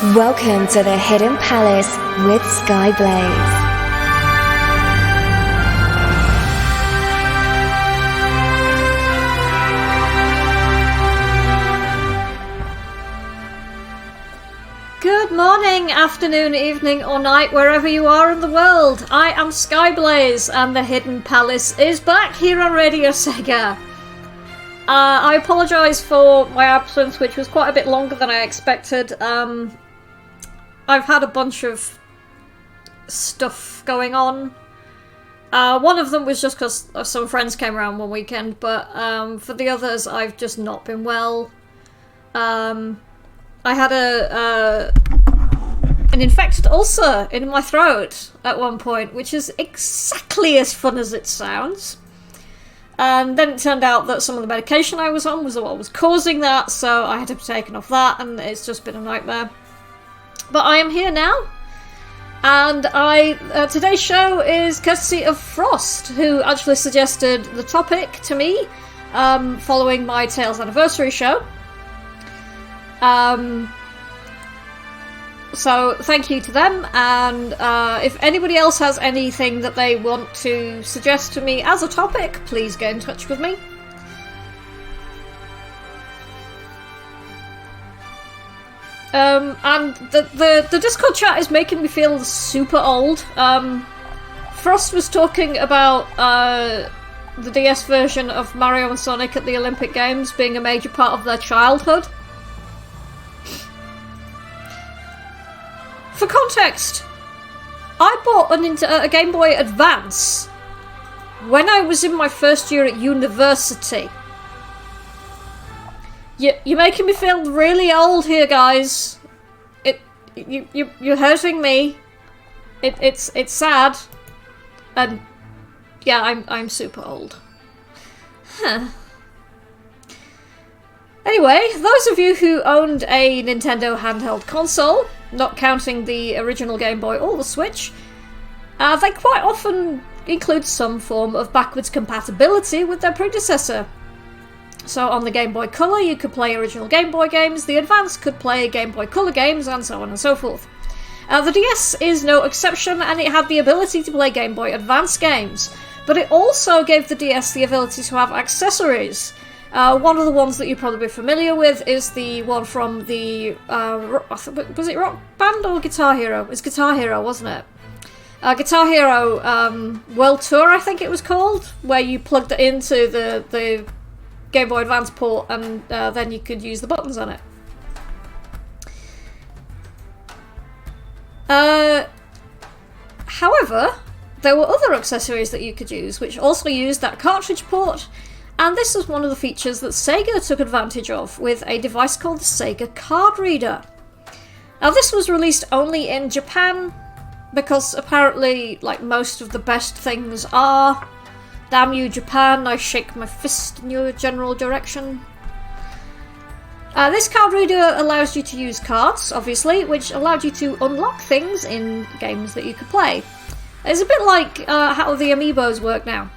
Welcome to the Hidden Palace with Skyblaze. Good morning, afternoon, evening or night, wherever you are in the world. I am Skyblaze and the Hidden Palace is back here on Radio Sega. I apologise for my absence, which was quite a bit longer than I expected. I've had a bunch of stuff going on. One of them was just because some friends came around one weekend, but for the others I've just not been well. I had an infected ulcer in my throat at one point, which is exactly as fun as it sounds. And then it turned out that some of the medication I was on was what was causing that, so I had to be taken off that, and it's just been a nightmare. But I am here now, and today's show is courtesy of Frost, who actually suggested the topic to me following my Tales Anniversary show. So thank you to them, and if anybody else has anything that they want to suggest to me as a topic, please get in touch with me. And the Discord chat is making me feel super old. Frost was talking about the DS version of Mario and Sonic at the Olympic Games being a major part of their childhood. For context, I bought a Game Boy Advance when I was in my first year at university. You're making me feel really old here, guys. You're hurting me. It's sad, and yeah, I'm super old. Huh. Anyway, those of you who owned a Nintendo handheld console, not counting the original Game Boy or the Switch, they quite often include some form of backwards compatibility with their predecessor. So on the Game Boy Color you could play original Game Boy games, the Advance could play Game Boy Color games, and so on and so forth. The DS is no exception, and it had the ability to play Game Boy Advance games, but it also gave the DS the ability to have accessories. One of the ones that you're probably familiar with is the one from the, was it Rock Band or Guitar Hero? It was Guitar Hero, wasn't it? Guitar Hero World Tour, I think it was called, where you plugged it into the Game Boy Advance port and then you could use the buttons on it. However, there were other accessories that you could use, which also used that cartridge port. And this was one of the features that Sega took advantage of with a device called the SEGA Card Reader. Now this was released only in Japan, because apparently, like most of the best things are, damn you Japan, I shake my fist in your general direction. This card reader allows you to use cards, obviously, which allowed you to unlock things in games that you could play. It's a bit like how the amiibos work now.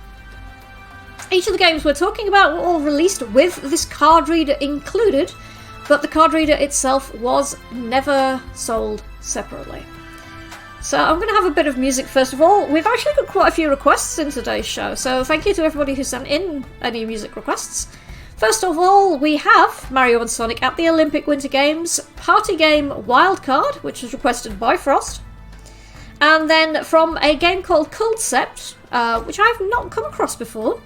Each of the games we're talking about were all released with this card reader included, but the card reader itself was never sold separately. So I'm going to have a bit of music first of all. We've actually got quite a few requests in today's show, so thank you to everybody who sent in any music requests. First of all, we have Mario and Sonic at the Olympic Winter Games party game Wildcard, which was requested by Frost. And then from a game called Concept, which I've not come across before,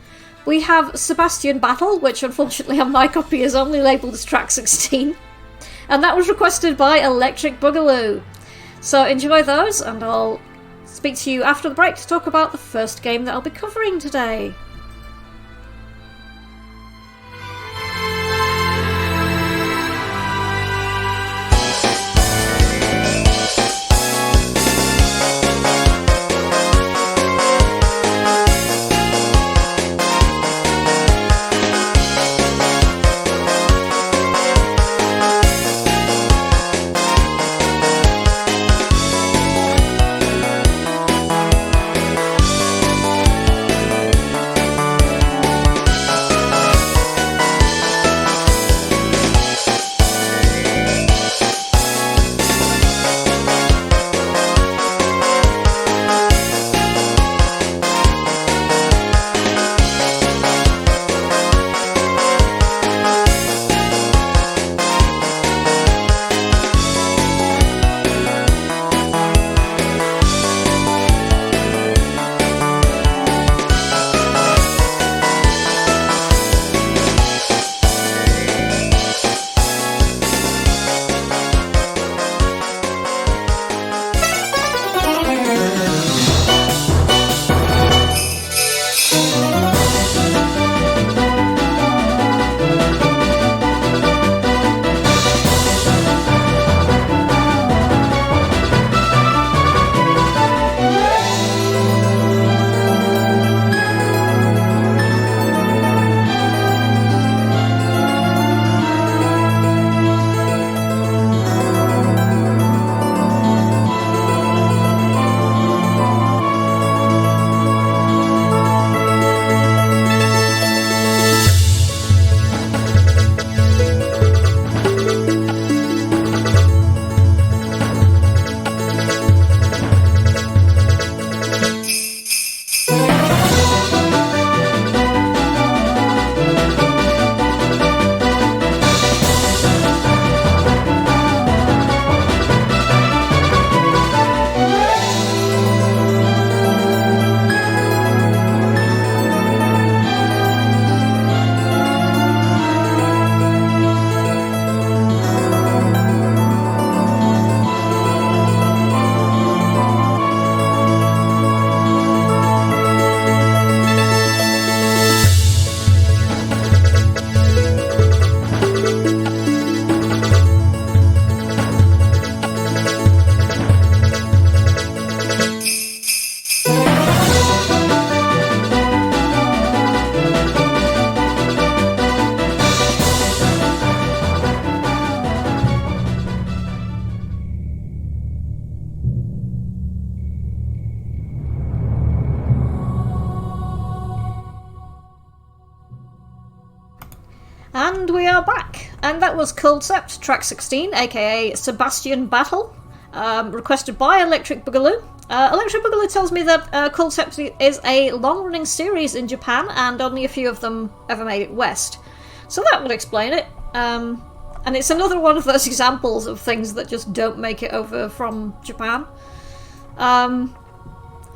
we have Sebastian Battle, which unfortunately on my copy is only labelled as track 16. And that was requested by Electric Boogaloo. So enjoy those, and I'll speak to you after the break to talk about the first game that I'll be covering today. And we are back. And that was Concept, track 16, aka Sebastian Battle, requested by Electric Boogaloo. Electric Boogaloo tells me that Concept is a long-running series in Japan, and only a few of them ever made it west. So that would explain it. And it's another one of those examples of things that just don't make it over from Japan.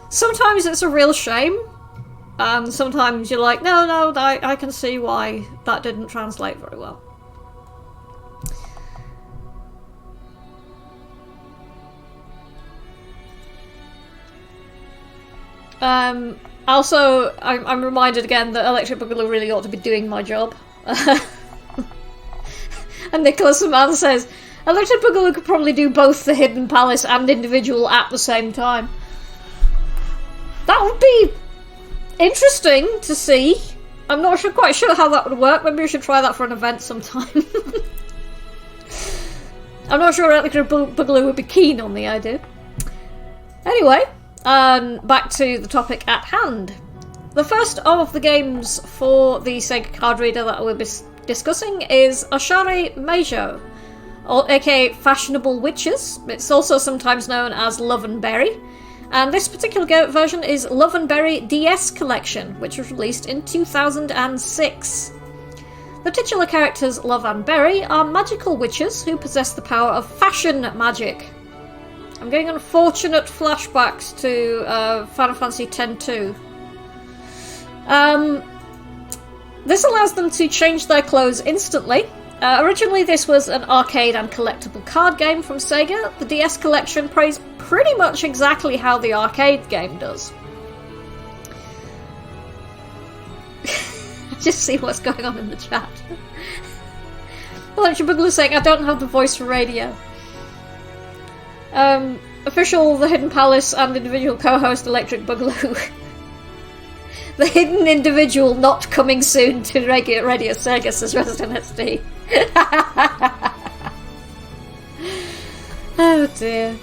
Sometimes it's a real shame. And sometimes you're like, no, I can see why that didn't translate very well. Also, I'm reminded again that Electric Boogaloo really ought to be doing my job. And Nicholas the Man says, Electric Boogaloo could probably do both the Hidden Palace and Individual at the same time. That would be interesting to see. I'm not quite sure how that would work. Maybe we should try that for an event sometime. I'm not sure Electric Boogaloo would be keen on the idea. Anyway, back to the topic at hand. The first of the games for the Sega Card Reader that we'll be discussing is Oshare Meijo, or aka Fashionable Witches. It's also sometimes known as Love and Berry. And this particular version is Love and Berry DS Collection, which was released in 2006. The titular characters Love and Berry are magical witches who possess the power of fashion magic. I'm getting unfortunate flashbacks to Final Fantasy X-2. This allows them to change their clothes instantly. Originally this was an arcade and collectible card game from Sega. The DS Collection plays pretty much exactly how the arcade game does. Just see what's going on in the chat. Electric Boogaloo saying, I don't have the voice for radio. Official The Hidden Palace and individual co-host Electric Boogaloo. The Hidden Individual not coming soon to Radio Sega, says Resident SD. Oh dear.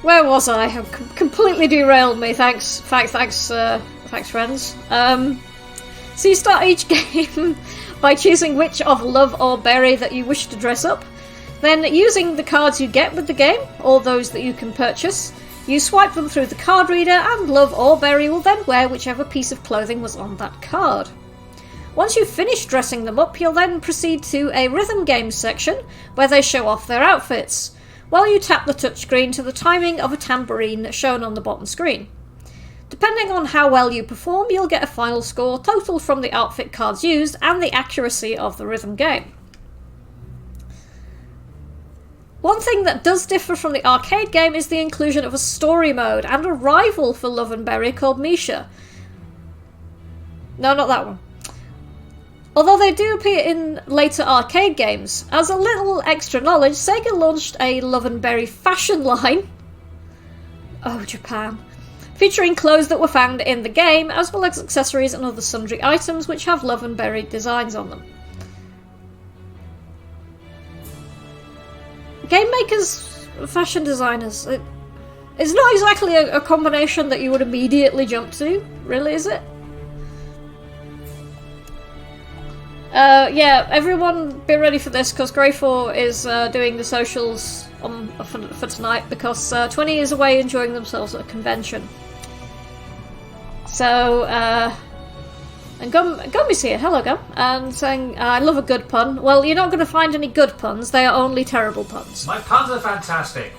Where was I? Have completely derailed me. Thanks, friends. So you start each game by choosing which of Love or Berry that you wish to dress up. Then, using the cards you get with the game, or those that you can purchase, you swipe them through the card reader, and Love or Berry will then wear whichever piece of clothing was on that card. Once you've finished dressing them up, you'll then proceed to a rhythm games section, where they show off their outfits, while you tap the touchscreen to the timing of a tambourine shown on the bottom screen. Depending on how well you perform, you'll get a final score total from the outfit cards used and the accuracy of the rhythm game. One thing that does differ from the arcade game is the inclusion of a story mode and a rival for Love and Berry called Misha. No, not that one. Although they do appear in later arcade games, as a little extra knowledge, Sega launched a Love and Berry fashion line. Oh, Japan. Featuring clothes that were found in the game, as well as accessories and other sundry items which have Love and Berry designs on them. Game makers, fashion designers, it's not exactly a combination that you would immediately jump to, really, is it? Yeah, everyone be ready for this, because Grey4 is doing the socials for tonight, because 20 is away enjoying themselves at a convention. So, and Gum is here, hello Gum, and saying, I love a good pun. Well, you're not going to find any good puns, they are only terrible puns. My puns are fantastic.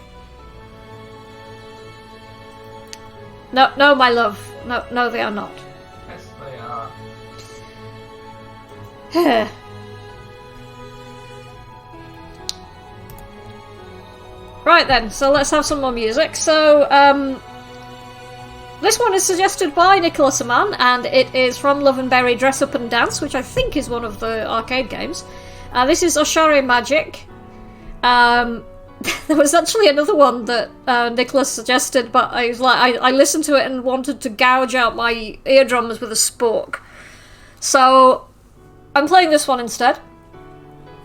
No, my love. No, they are not. Yes, they are. Right then, so let's have some more music. So, this one is suggested by Nicholas Aman, and it is from Love and Berry Dress Up and Dance, which I think is one of the arcade games. This is Oshare Magic. There was actually another one that Nicholas suggested, but I was like, I listened to it and wanted to gouge out my eardrums with a spork. So I'm playing this one instead.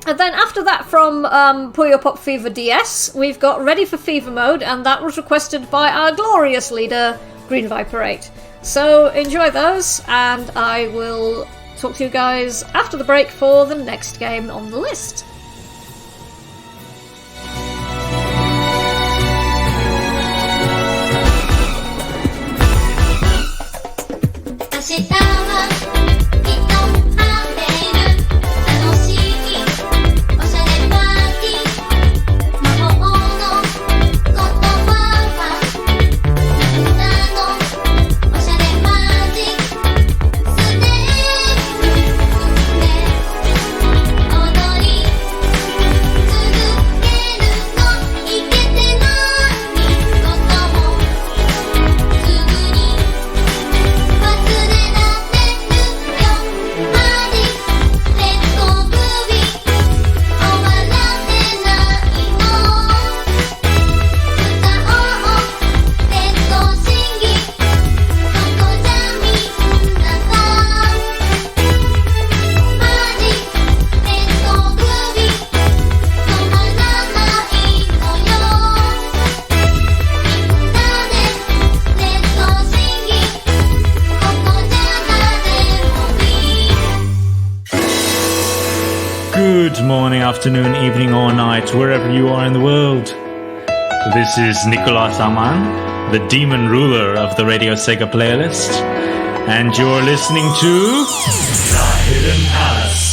And then after that, from Puyo Pop Fever DS, we've got Ready for Fever Mode, and that was requested by our glorious leader, Green Viper 8. So enjoy those, and I will talk to you guys after the break for the next game on the list. 明日はきっと晴れる楽しいおしゃれパーティー魔法の言葉はみんなのおしゃれマジックステップで踊り続けるのいけてないこともすぐに忘れられるよマジレッドグビ終わらせないの歌おうレッドシンギここじゃみんなさマジレッドグビ止まらないのよみんなでレッドシンギここじゃ誰もいい Good morning, afternoon, evening, or night, wherever you are in the world. This is Nicolas Aman, the demon ruler of the Radio Sega playlist, and you're listening to The Hidden Palace.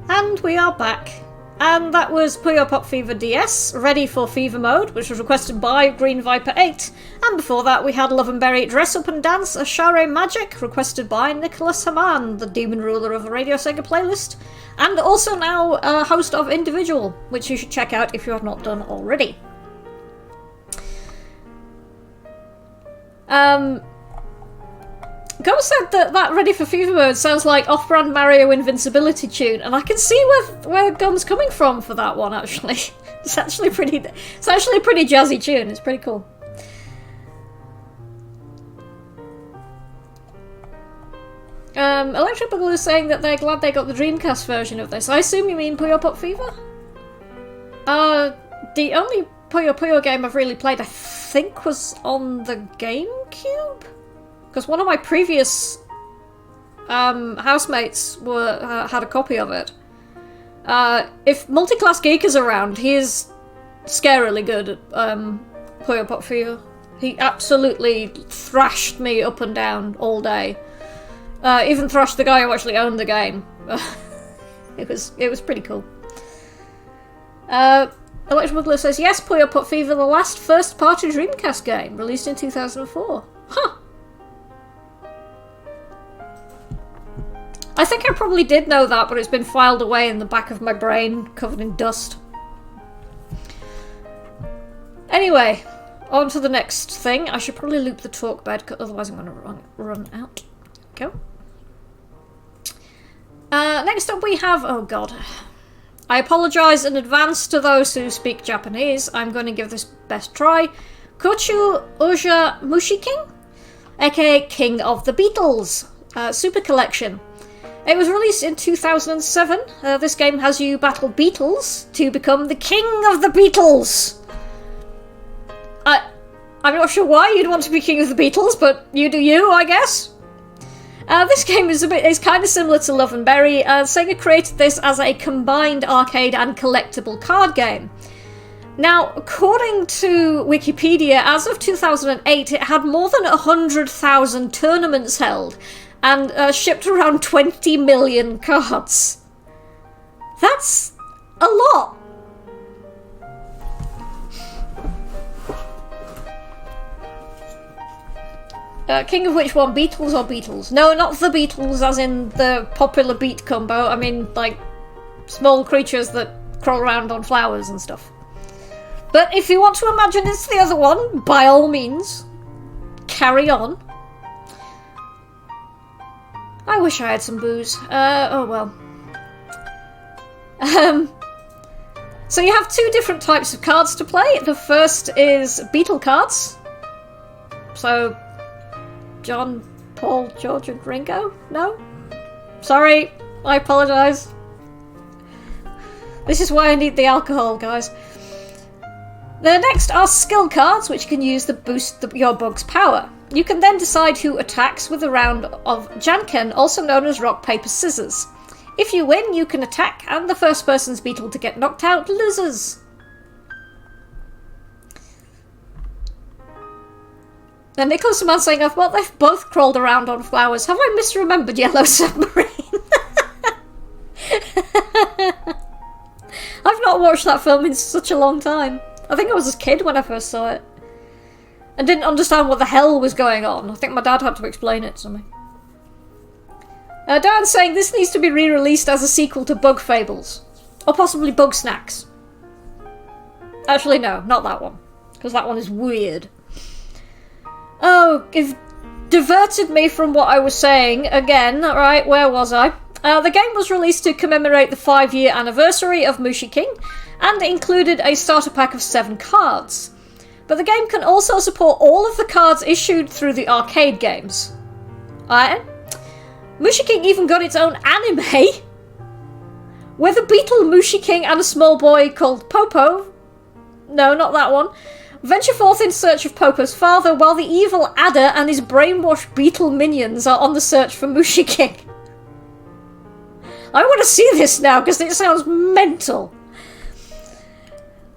And we are back. And that was Puyo Pop Fever DS, ready for Fever Mode, which was requested by Green Viper 8. And before that we had Love and Berry Dress Up and Dance, a Share Magic, requested by Nicholas Haman, the demon ruler of the Radio Sega playlist. And also now a host of Individual, which you should check out if you have not done already. Go said that Ready for Fever Mode sounds like off-brand Mario Invincibility tune, and I can see where Gum's coming from for that one. Actually, it's actually a pretty jazzy tune. It's pretty cool. Electric Boogaloo is saying that they're glad they got the Dreamcast version of this. I assume you mean Puyo Pop Fever? The only Puyo Puyo game I've really played, I think, was on the GameCube? Because one of my previous housemates had a copy of it. If Multiclass Geek is around, he is scarily good at Puyo Pop Fever. He absolutely thrashed me up and down all day. Even thrashed the guy who actually owned the game. It was pretty cool. Electric Boogaloo says, yes, Puyo Pop Fever, the last first-party Dreamcast game, released in 2004. Huh. I think I probably did know that, but it's been filed away in the back of my brain, covered in dust. Anyway, on to the next thing. I should probably loop the talk bed, otherwise I'm going to run out. Go. Next up we have... Oh god. I apologise in advance to those who speak Japanese. I'm going to give this best try. Kochu Oja Mushiking, aka King of the Beatles, Super Collection. It was released in 2007. This game has you battle beetles to become the King of the Beatles. I'm not sure why you'd want to be King of the Beatles, but you do you, I guess. This game is kind of similar to Love and Berry. Sega created this as a combined arcade and collectible card game. Now, according to Wikipedia, as of 2008, it had more than 100,000 tournaments held and shipped around 20 million cards. That's a lot. King of which one? Beatles or Beatles? No, not the Beatles as in the popular beat combo. I mean, like, small creatures that crawl around on flowers and stuff. But if you want to imagine it's the other one, by all means, carry on. I wish I had some booze. Oh well. So you have two different types of cards to play. The first is Beatle cards. So, John, Paul, George and Ringo? No? Sorry, I apologise. This is why I need the alcohol, guys. The next are skill cards, which you can use to boost your bug's power. You can then decide who attacks with a round of Janken, also known as rock, paper, scissors. If you win, you can attack, and the first person's beetle to get knocked out loses. And Nicholas Man saying, well, they've both crawled around on flowers. Have I misremembered Yellow Submarine? I've not watched that film in such a long time. I think I was a kid when I first saw it. And didn't understand what the hell was going on. I think my dad had to explain it to me. Darren's saying this needs to be re-released as a sequel to Bug Fables. Or possibly Bug Snacks. Actually, no, not that one. Because that one is weird. Oh, you've diverted me from what I was saying again. Right, where was I? The game was released to commemorate the 5-year anniversary of Mushi King, and included a starter pack of 7 cards. But the game can also support all of the cards issued through the arcade games. Mushi King even got its own anime, with a beetle Mushi King and a small boy called Popo. No, not that one. Venture forth in search of Popo's father, while the evil Adder and his brainwashed beetle minions are on the search for Mushi King. I want to see this now, because it sounds mental.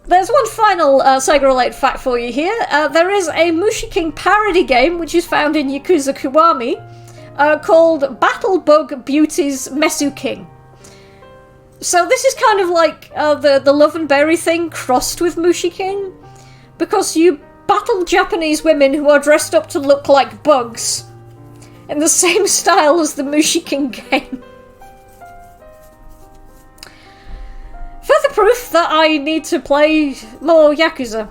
There's one final Sega-related fact for you here. There is a Mushi King parody game, which is found in Yakuza Kiwami, called Battle Bug Beauty's Mesu King. So this is kind of like the Love and Berry thing crossed with Mushi King, because you battle Japanese women who are dressed up to look like bugs, in the same style as the Mushi King game. Further proof that I need to play more Yakuza.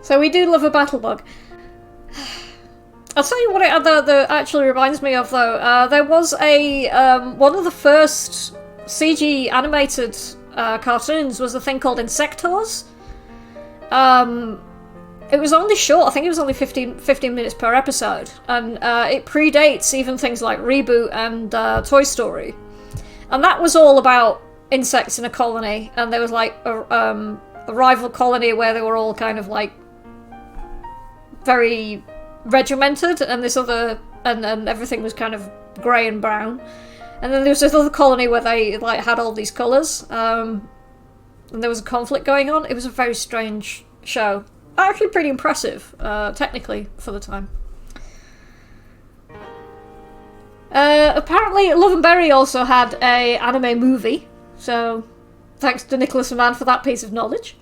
So we do love a battle bug. I'll tell you what it actually reminds me of, though. There was a one of the first CG animated cartoons was a thing called Insectors. It was only short. I think it was only 15 minutes per episode, and it predates even things like Reboot and Toy Story. And that was all about insects in a colony, and there was like a rival colony where they were all kind of like very regimented, and this other and everything was kind of grey and brown. And then there was this other colony where they like had all these colours, and there was a conflict going on. It was a very strange show. Actually pretty impressive, technically, for the time. Apparently Love and Berry also had a anime movie, so thanks to Nicholas and Man for that piece of knowledge.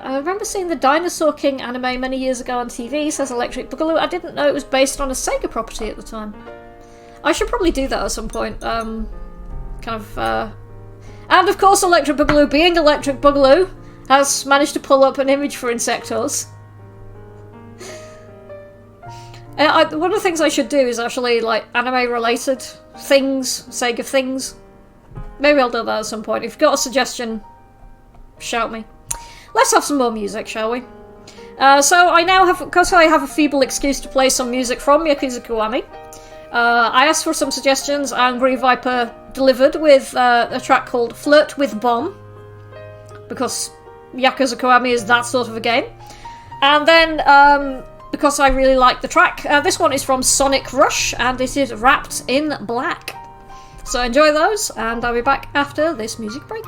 I remember seeing the Dinosaur King anime many years ago on TV, says Electric Boogaloo. I didn't know it was based on a Sega property at the time. I should probably do that at some point. Kind kind of... And of course Electric Boogaloo, being Electric Boogaloo, has managed to pull up an image for Insectos. One of the things I should do is actually, like, anime-related things, Sega things. Maybe I'll do that at some point. If you've got a suggestion, shout me. Let's have some more music, shall we? So I now have, because I have a feeble excuse to play some music from Yakuza Kiwami, I asked for some suggestions, and Green Viper delivered with a track called Flirt with Bomb, because Yakuza Kiwami is that sort of a game. And then, because I really like the track, this one is from Sonic Rush, and it is Wrapped in Black. So enjoy those, and I'll be back after this music break.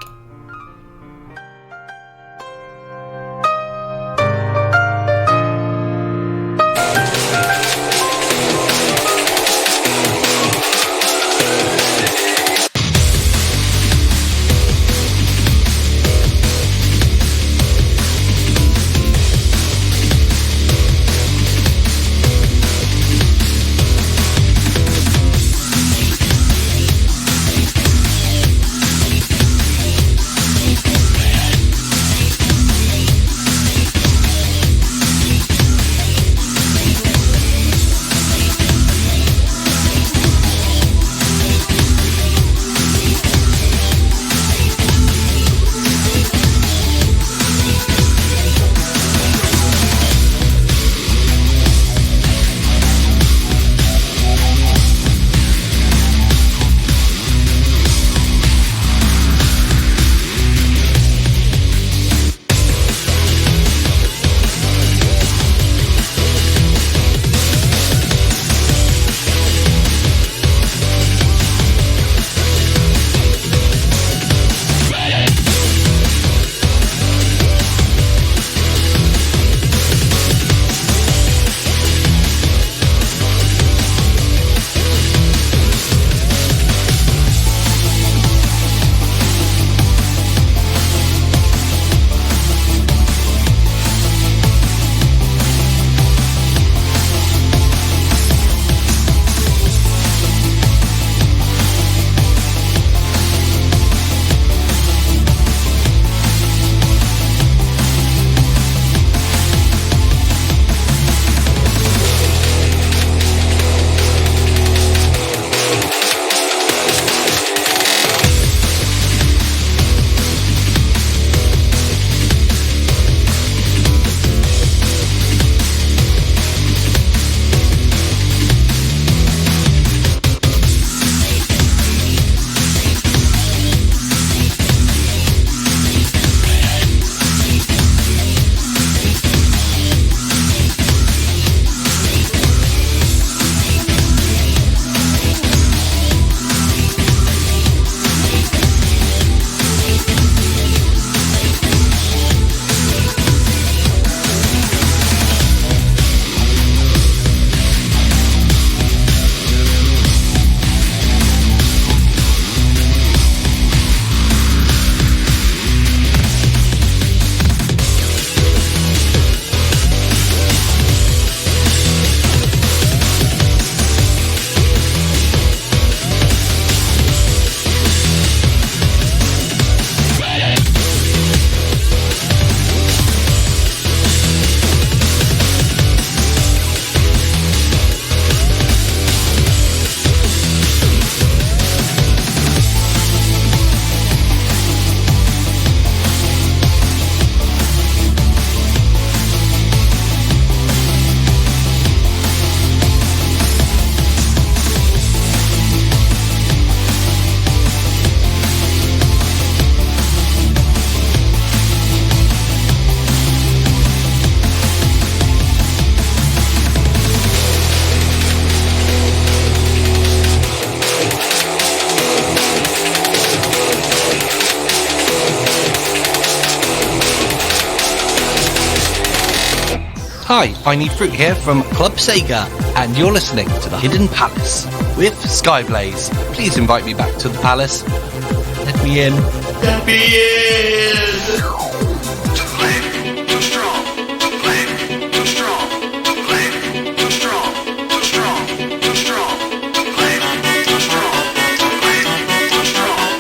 Hi, I Need Fruit here from Club Sega, and you're listening to The Hidden Palace with Skyblaze. Please invite me back to the palace. Let me in. Let me in! Too late, too strong, too late, too strong, too late, too strong, too strong, too strong, too late, too strong, too late, too strong.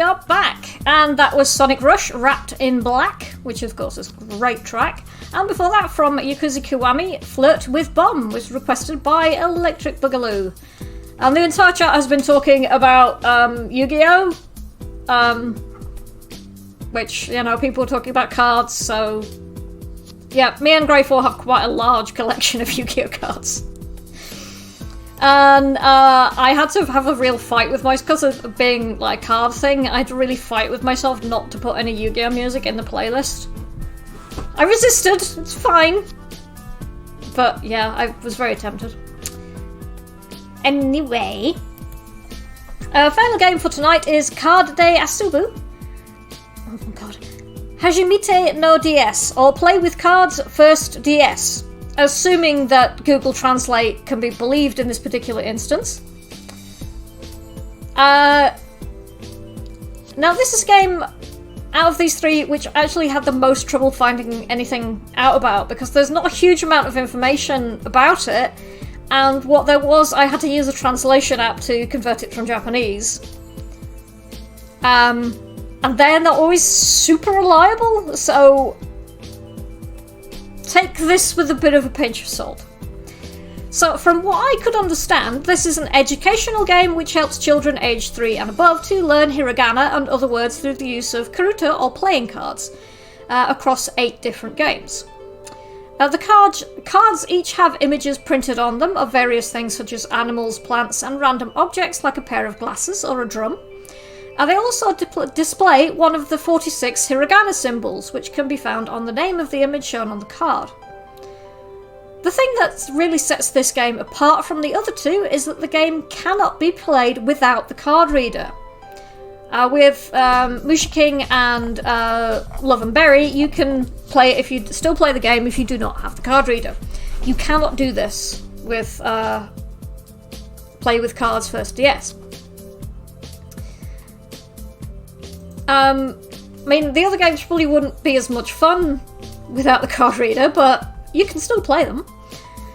are back, and that was Sonic Rush Wrapped in Black, which of course is a great track. And before that, from Yakuza Kiwami, Flirt with Bomb was requested by Electric Boogaloo. And the entire chat has been talking about Yu-Gi-Oh! Which, you know, people are talking about cards, so... Yeah, me and Grey4 have quite a large collection of Yu-Gi-Oh! Cards. And I had to have a real fight with myself, because of being like a card thing, I had to really fight with myself not to put any Yu-Gi-Oh! Music in the playlist. I resisted, it's fine. But yeah, I was very tempted. Anyway. Final game for tonight is Card de Asubu. Oh my god. Hajimite no DS, or Play with Cards First DS. Assuming that Google Translate can be believed in this particular instance. Now this is a game out of these three which actually had the most trouble finding anything out about, because there's not a huge amount of information about it, and what there was, I had to use a translation app to convert it from Japanese. And they're not always super reliable, so take this with a bit of a pinch of salt. So, from what I could understand, this is an educational game which helps children aged 3 and above to learn hiragana and other words through the use of karuta or playing cards across 8 different games. The cards each have images printed on them of various things such as animals, plants, and random objects like a pair of glasses or a drum. They also display one of the 46 hiragana symbols, which can be found on the name of the image shown on the card. The thing that really sets this game apart from the other two is that the game cannot be played without the card reader. With Musha King and Love and Berry, you can play it if you still play the game if you do not have the card reader. You cannot do this with Play with Cards First DS. I mean, the other games probably wouldn't be as much fun without the card reader, but you can still play them.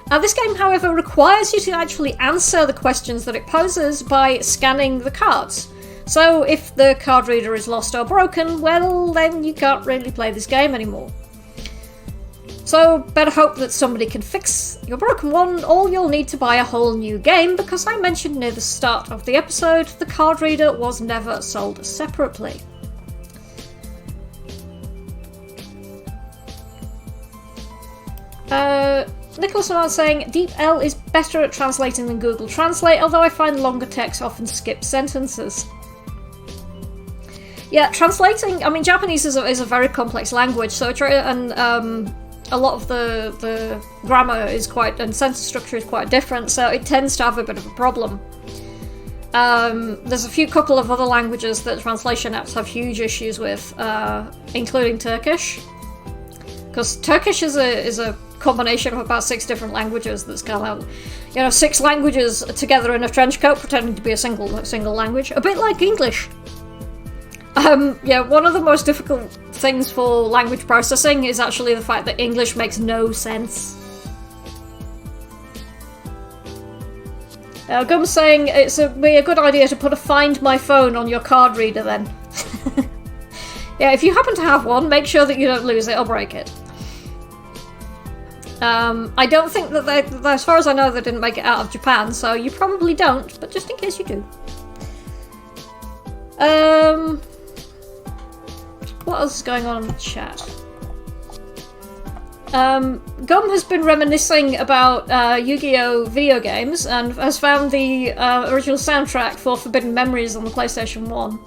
This game, however, requires you to actually answer the questions that it poses by scanning the cards. So if the card reader is lost or broken, well, then you can't really play this game anymore. So better hope that somebody can fix your broken one, or you'll need to buy a whole new game, because I mentioned near the start of the episode, the card reader was never sold separately. Nicholas was saying, Deep L is better at translating than Google Translate, although I find longer text often skip sentences. Yeah, translating, I mean, Japanese is a very complex language, so a lot of the grammar is quite, and sentence structure is quite different, so it tends to have a bit of a problem. There's a couple of other languages that translation apps have huge issues with, including Turkish. Because Turkish is a combination of about 6 different languages that's kind of, 6 languages together in a trench coat pretending to be a single language. A bit like English. One of the most difficult things for language processing is actually the fact that English makes no sense. Gum's saying it'd be a good idea to put a Find My Phone on your card reader then. Yeah, if you happen to have one, make sure that you don't lose it or break it. I don't think that as far as I know, they didn't make it out of Japan, so you probably don't, but just in case you do. What else is going on in the chat? Gum has been reminiscing about Yu-Gi-Oh! Video games and has found the original soundtrack for Forbidden Memories on the PlayStation 1.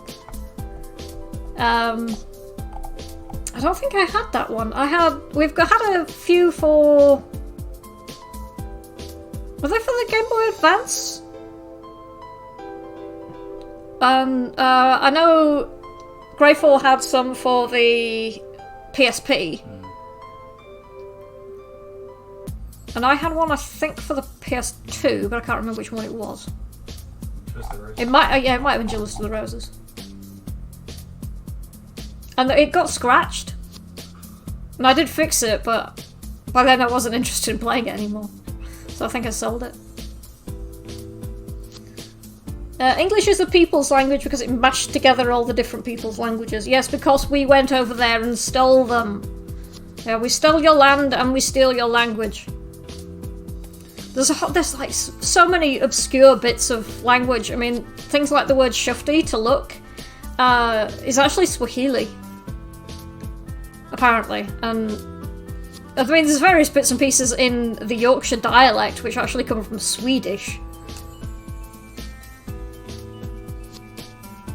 I don't think I had that one. We've had a few for... Were they for the Game Boy Advance? I know Grey4 had some for the PSP. And I had one, I think, for the PS2, but I can't remember which one it was. It might have been Julius of the Roses. And it got scratched. And I did fix it, but by then I wasn't interested in playing it anymore. So I think I sold it. English is the people's language because it mashed together all the different people's languages. Yes, because we went over there and stole them. Yeah, we stole your land and we steal your language. There's like so many obscure bits of language. I mean, things like the word shufti, to look, is actually Swahili, apparently. And I mean, there's various bits and pieces in the Yorkshire dialect which actually come from Swedish.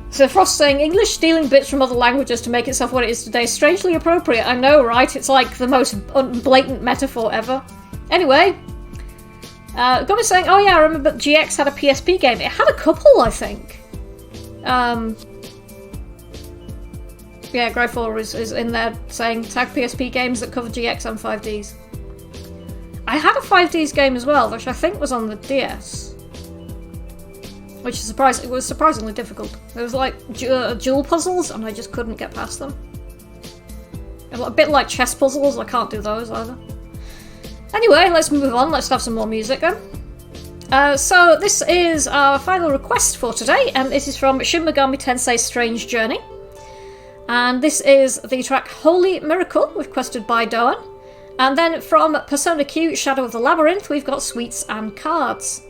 So Frost saying, English stealing bits from other languages to make itself what it is today. Strangely appropriate, I know, right? It's like the most blatant metaphor ever. Anyway, Gob is saying, oh yeah, I remember GX had a PSP game. It had a couple, I think. Yeah, Gryfor is in there saying, tag PSP games that cover GX and 5Ds. I had a 5Ds game as well, which I think was on the DS. Which is it was surprisingly difficult. There was like jewel puzzles, and I just couldn't get past them. A bit like chess puzzles, I can't do those either. Anyway, let's move on. Let's have some more music then. So this is our final request for today, and this is from Shin Megami Tensei Strange Journey. And this is the track Holy Miracle, requested by Doan. And then from Persona Q Shadow of the Labyrinth, we've got Sweets and Cards.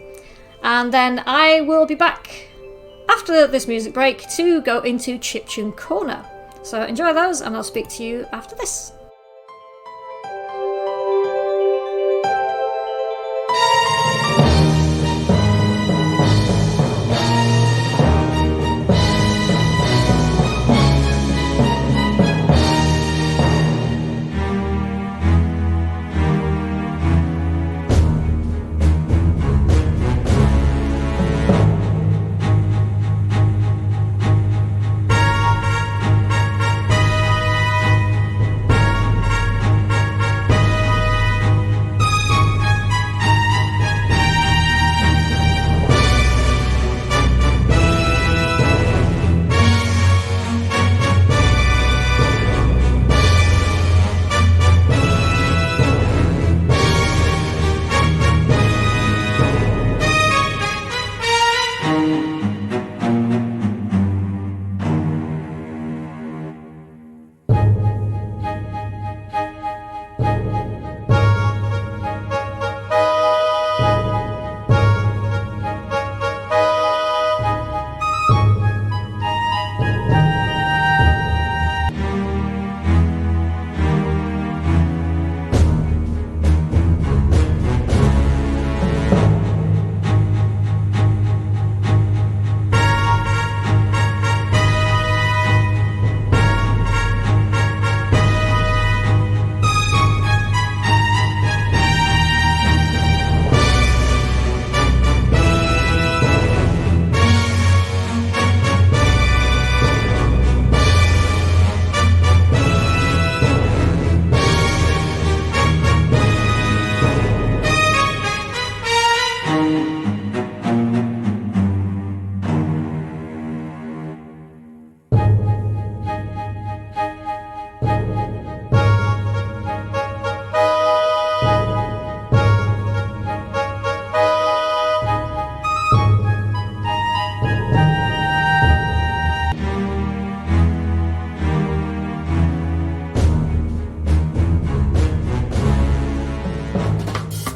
And then I will be back after this music break to go into Chiptune Corner. So enjoy those, and I'll speak to you after this.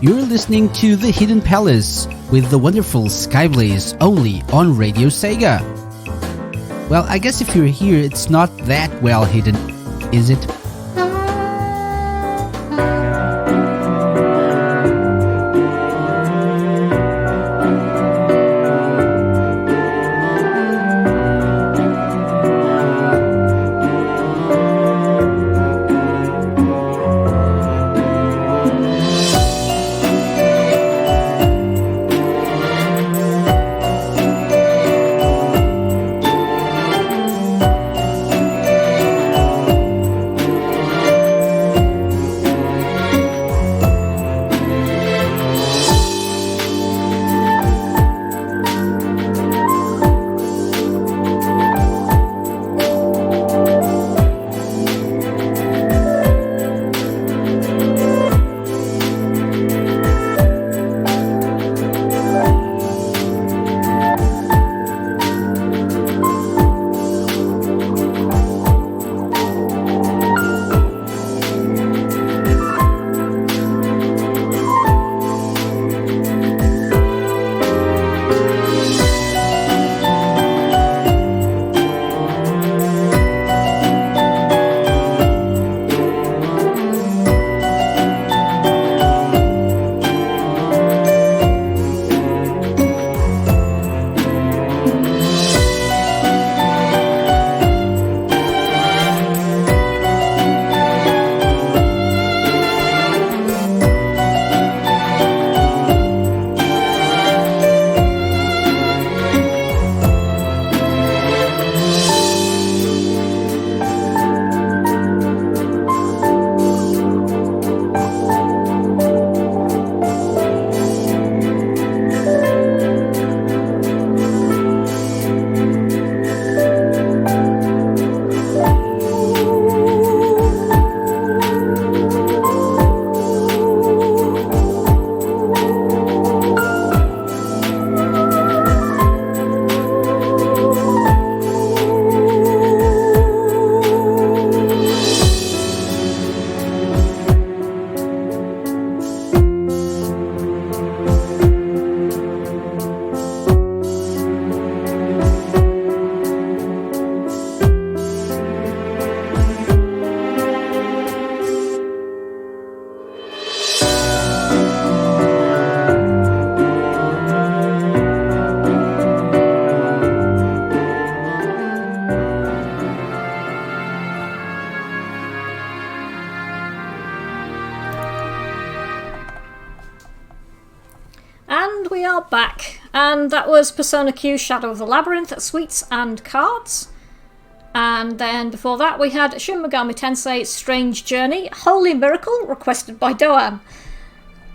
You're listening to The Hidden Palace with the wonderful Skyblaze only on Radio Sega. Well, I guess if you're here, it's not that well hidden, is it? we are back. And that was Persona Q Shadow of the Labyrinth, Sweets and Cards. And then before that we had Shin Megami Tensei Strange Journey, Holy Miracle, requested by Doan.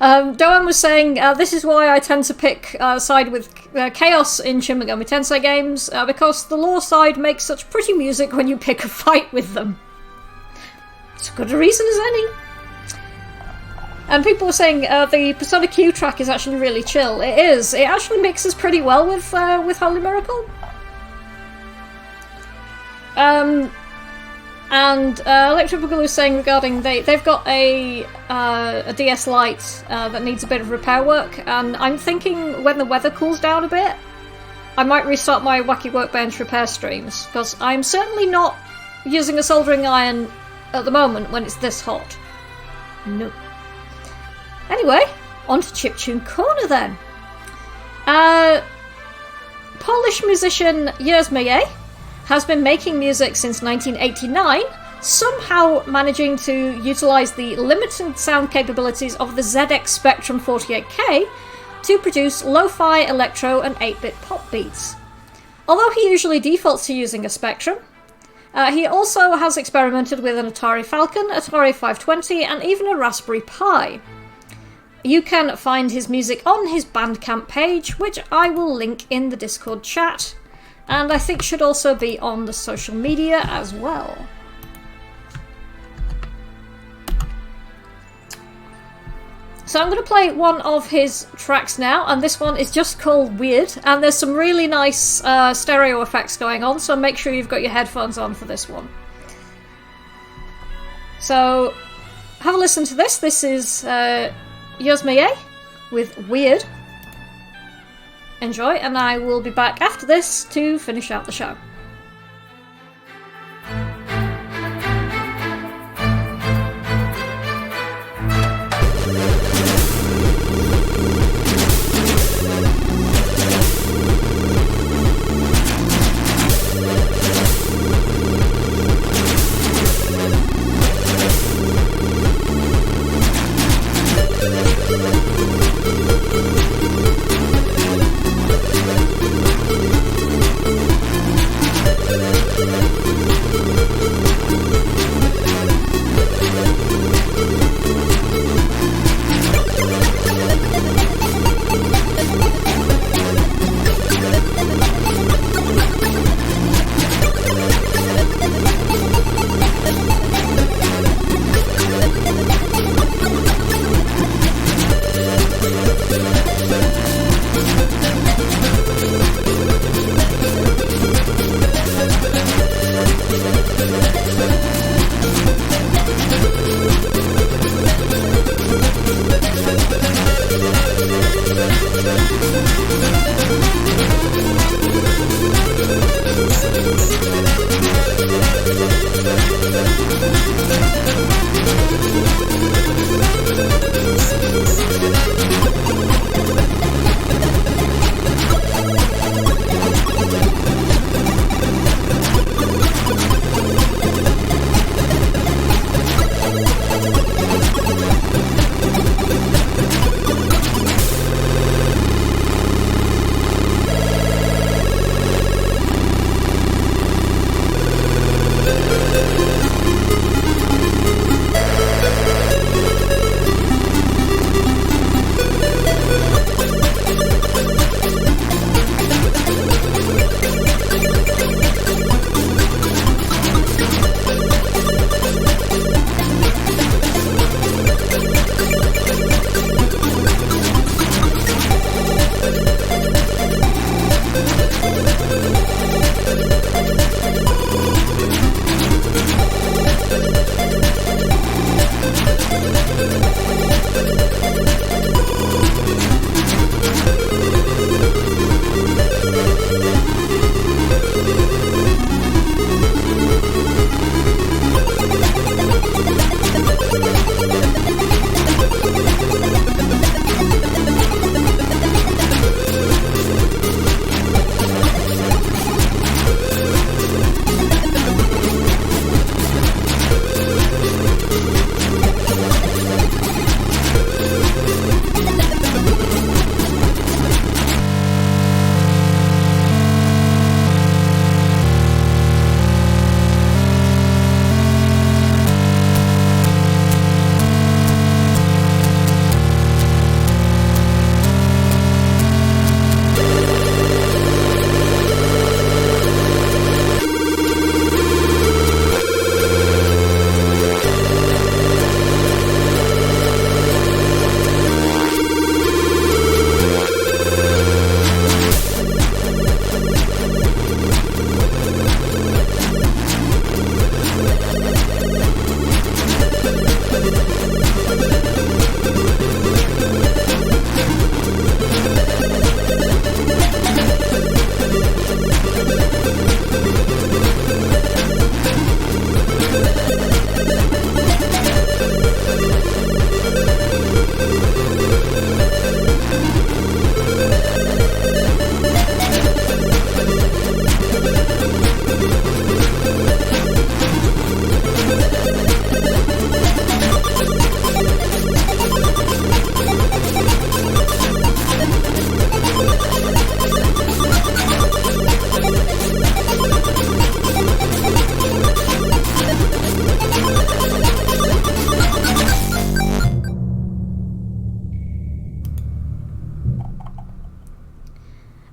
Doan was saying, this is why I tend to pick side with Chaos in Shin Megami Tensei games, because the law side makes such pretty music when you pick a fight with them. It's as good a reason as any. And people were saying the Persona Q track is actually really chill. It is. It actually mixes pretty well with Holy Miracle. And Electric Boogaloo was saying regarding they've got a DS Lite that needs a bit of repair work, and I'm thinking when the weather cools down a bit, I might restart my Wacky Workbench repair streams, because I'm certainly not using a soldering iron at the moment when it's this hot. No. Anyway, on to Chiptune Corner then. Polish musician Jerzy Meyer has been making music since 1989, somehow managing to utilise the limited sound capabilities of the ZX Spectrum 48K to produce lo-fi, electro and 8-bit pop beats. Although he usually defaults to using a Spectrum, he also has experimented with an Atari Falcon, Atari 520 and even a Raspberry Pi. You can find his music on his Bandcamp page, which I will link in the Discord chat, and I think should also be on the social media as well. So I'm going to play one of his tracks now, and this one is just called Weird, and there's some really nice stereo effects going on, so make sure you've got your headphones on for this one. So have a listen to this. This is Jerzy Meyer with Weird. Enjoy, and I will be back after this to finish out the show.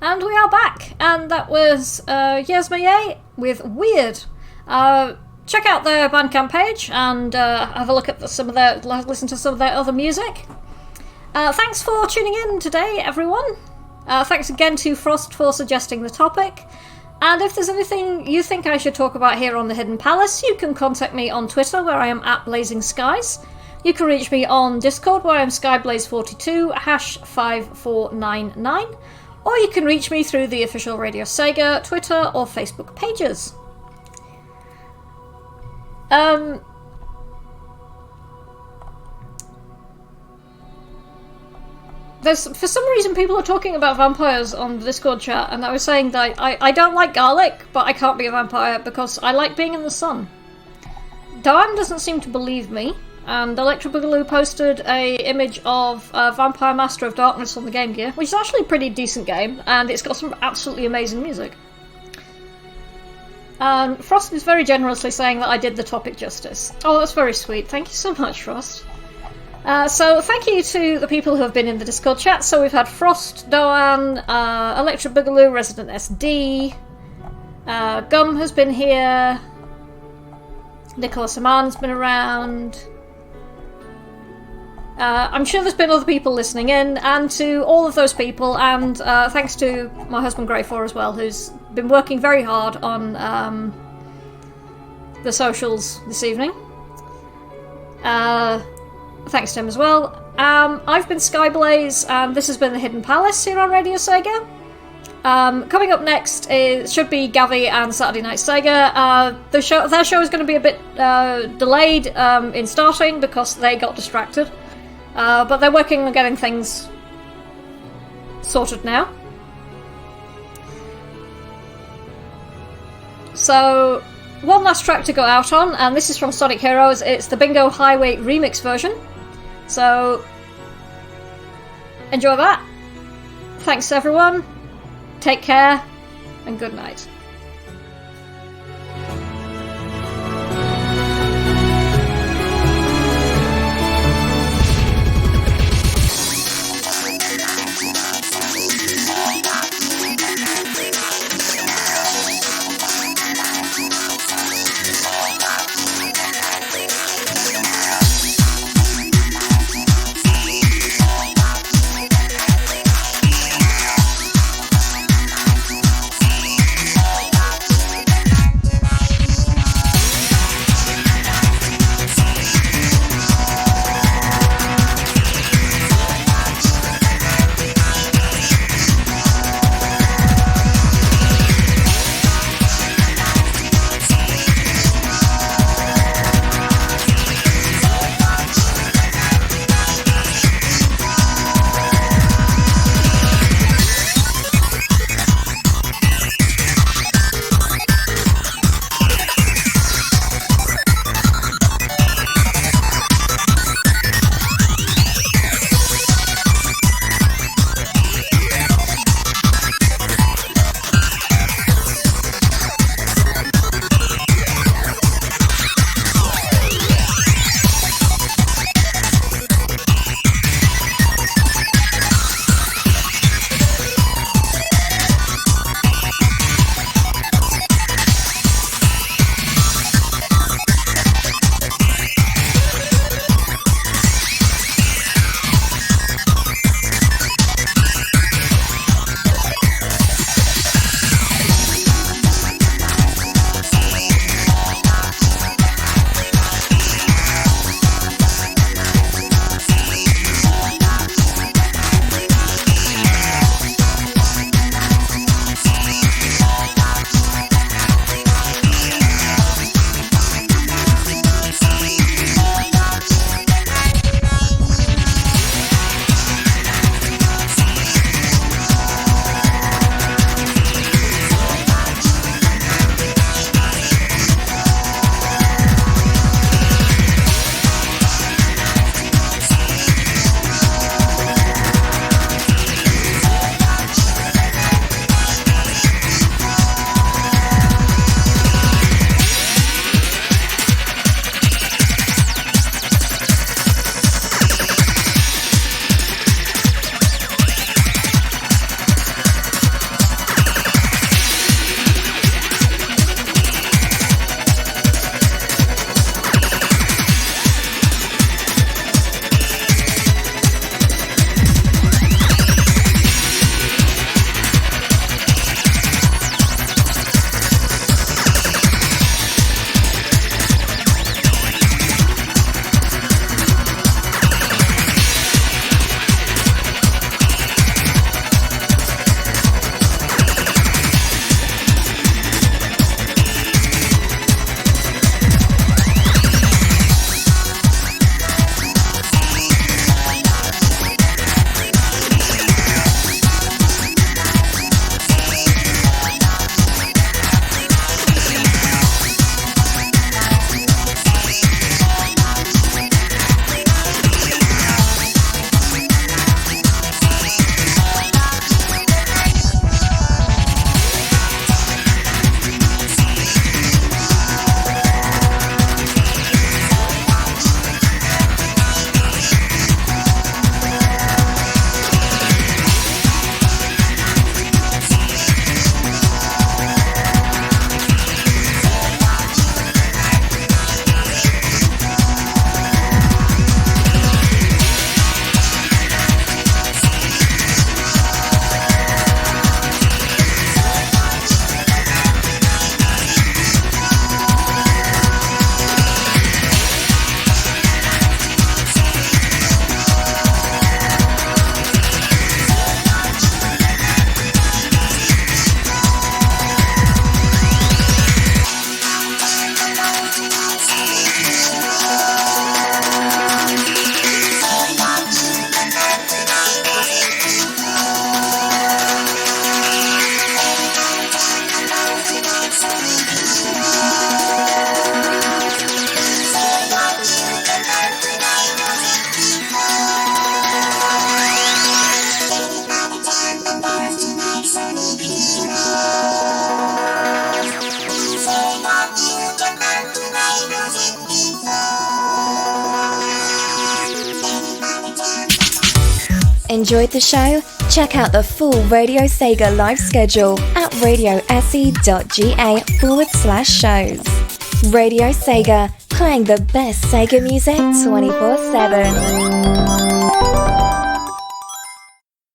And we are back, and that was Yesmaye with Weird. Check out their Bandcamp page and have a look at listen to some of their other music. Thanks for tuning in today, everyone. Thanks again to Frost for suggesting the topic. And if there's anything you think I should talk about here on the Hidden Palace, you can contact me on Twitter, where I am at Blazing Skies. You can reach me on Discord, where I am Skyblaze42, #5499. Or you can reach me through the official Radio Sega Twitter or Facebook pages. For some reason, people are talking about vampires on the Discord chat, and I was saying that I don't like garlic, but I can't be a vampire because I like being in the sun. Darren doesn't seem to believe me, and Electro Boogaloo posted a image of Vampire Master of Darkness on the Game Gear, which is actually a pretty decent game, and it's got some absolutely amazing music. And Frost is very generously saying that I did the topic justice. Oh, that's very sweet. Thank you so much, Frost. So thank you to the people who have been in the Discord chat. So we've had Frost, Doan, Electro Boogaloo, Resident SD, Gum has been here, Nicholas Aman's been around. I'm sure there's been other people listening in, and to all of those people, and thanks to my husband Grey4 as well, who's been working very hard on the socials this evening. Thanks to him as well. I've been Skyblaze, and this has been the Hidden Palace here on Radio Sega. Coming up next should be Gavi and Saturday Night Sega. Their show is going to be a bit delayed in starting because they got distracted. But they're working on getting things sorted now. So, one last track to go out on, and this is from Sonic Heroes. It's the Bingo Highway remix version. So, enjoy that. Thanks everyone. Take care, and good night. Enjoyed the show? Check out the full Radio Sega live schedule at radiose.ga/shows. Radio Sega, playing the best Sega music 24/7.